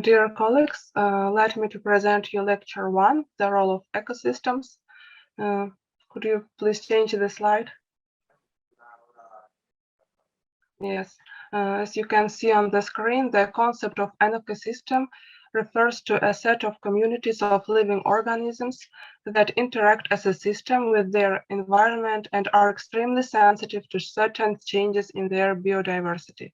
Dear colleagues, let me to present you lecture 1, the role of ecosystems. Could you please change the slide? Yes, as you can see on the screen, the concept of an ecosystem refers to a set of communities of living organisms that interact as a system with their environment and are extremely sensitive to certain changes in their biodiversity.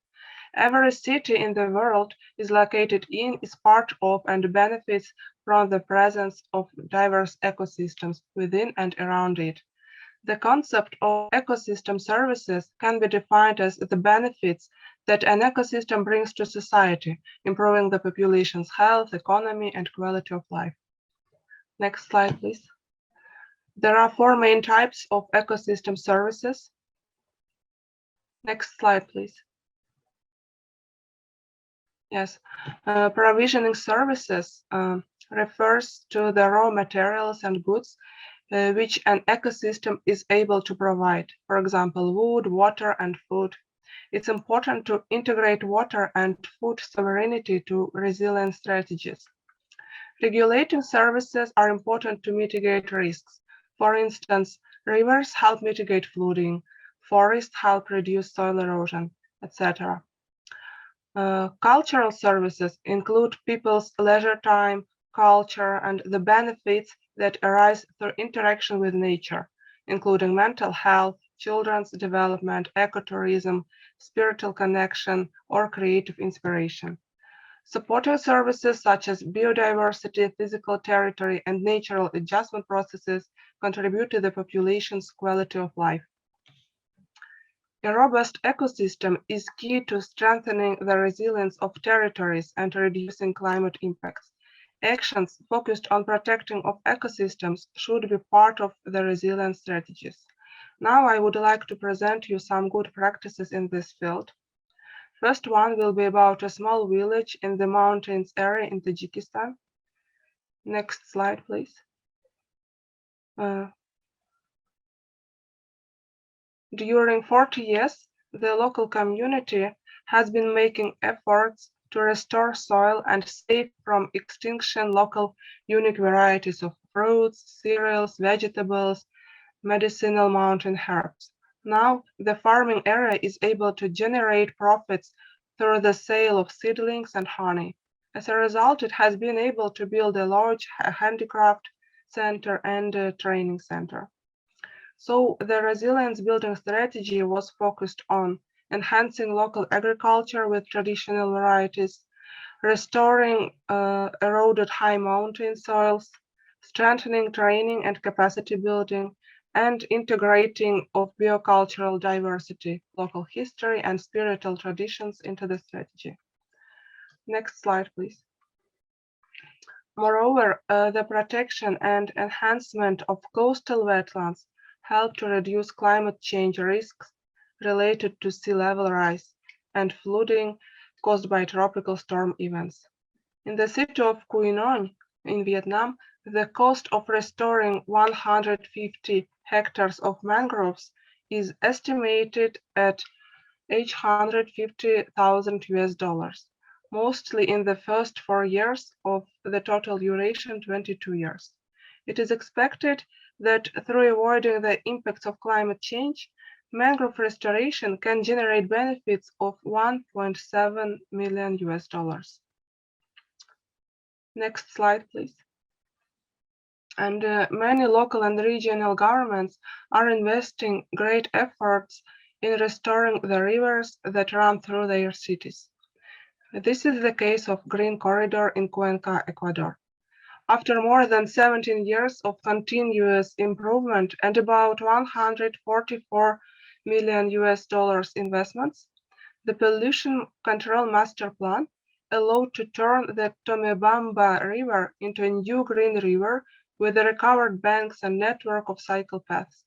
Every city in the world is located in, is part of, and benefits from the presence of diverse ecosystems within and around it. The concept of ecosystem services can be defined as the benefits that an ecosystem brings to society, improving the population's health, economy, and quality of life. Next slide, please. There are 4 main types of ecosystem services. Next slide, please. Yes, provisioning services refers to the raw materials and goods which an ecosystem is able to provide, for example, wood, water, and food. It's important to integrate water and food sovereignty to resilient strategies. Regulating services are important to mitigate risks. For instance, rivers help mitigate flooding, forests help reduce soil erosion, etc. Cultural services include people's leisure time, culture, and the benefits that arise through interaction with nature, including mental health, children's development, ecotourism, spiritual connection, or creative inspiration. Supporting services such as biodiversity, physical territory, and natural adjustment processes contribute to the population's quality of life. A robust ecosystem is key to strengthening the resilience of territories and reducing climate impacts. Actions focused on protecting of ecosystems should be part of the resilience strategies. Now I would like to present you some good practices in this field. First one will be about a small village in the mountains area in Tajikistan. Next slide, please. During 40 years, the local community has been making efforts to restore soil and save from extinction local unique varieties of fruits, cereals, vegetables, medicinal mountain herbs. Now, the farming area is able to generate profits through the sale of seedlings and honey. As a result, it has been able to build a large handicraft center and a training center. So the resilience building strategy was focused on enhancing local agriculture with traditional varieties, restoring eroded high mountain soils, strengthening training and capacity building, and integrating of biocultural diversity, local history, and spiritual traditions into the strategy. Next slide, please. Moreover, the protection and enhancement of coastal wetlands help to reduce climate change risks related to sea level rise and flooding caused by tropical storm events. In the city of Quy Nhon in Vietnam, the cost of restoring 150 hectares of mangroves is estimated at $850,000, mostly in the first 4 years of the total duration, 22 years. It is expected that through avoiding the impacts of climate change, mangrove restoration can generate benefits of $1.7 million. Next slide, please. And many local and regional governments are investing great efforts in restoring the rivers that run through their cities. This is the case of Green Corridor in Cuenca, Ecuador. After more than 17 years of continuous improvement and about $144 million investments, the Pollution Control Master Plan allowed to turn the Tomebamba River into a new green river with the recovered banks and network of cycle paths.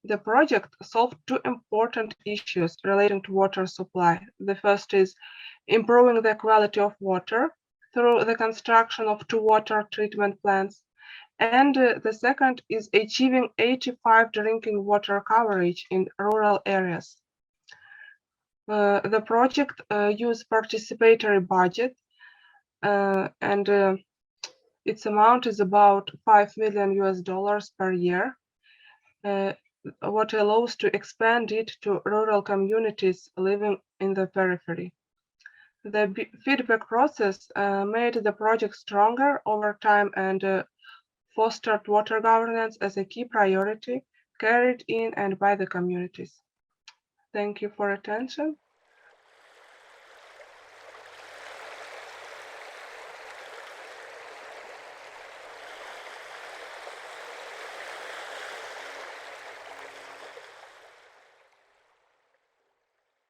The project solved 2 important issues relating to water supply. The first is improving the quality of water through the construction of 2 water treatment plants, and the second is achieving 85% drinking water coverage in rural areas. The project used participatory budget and its amount is about $5 million per year, what allows to expand it to rural communities living in the periphery. The feedback process made the project stronger over time and fostered water governance as a key priority carried in and by the communities. Thank you for attention.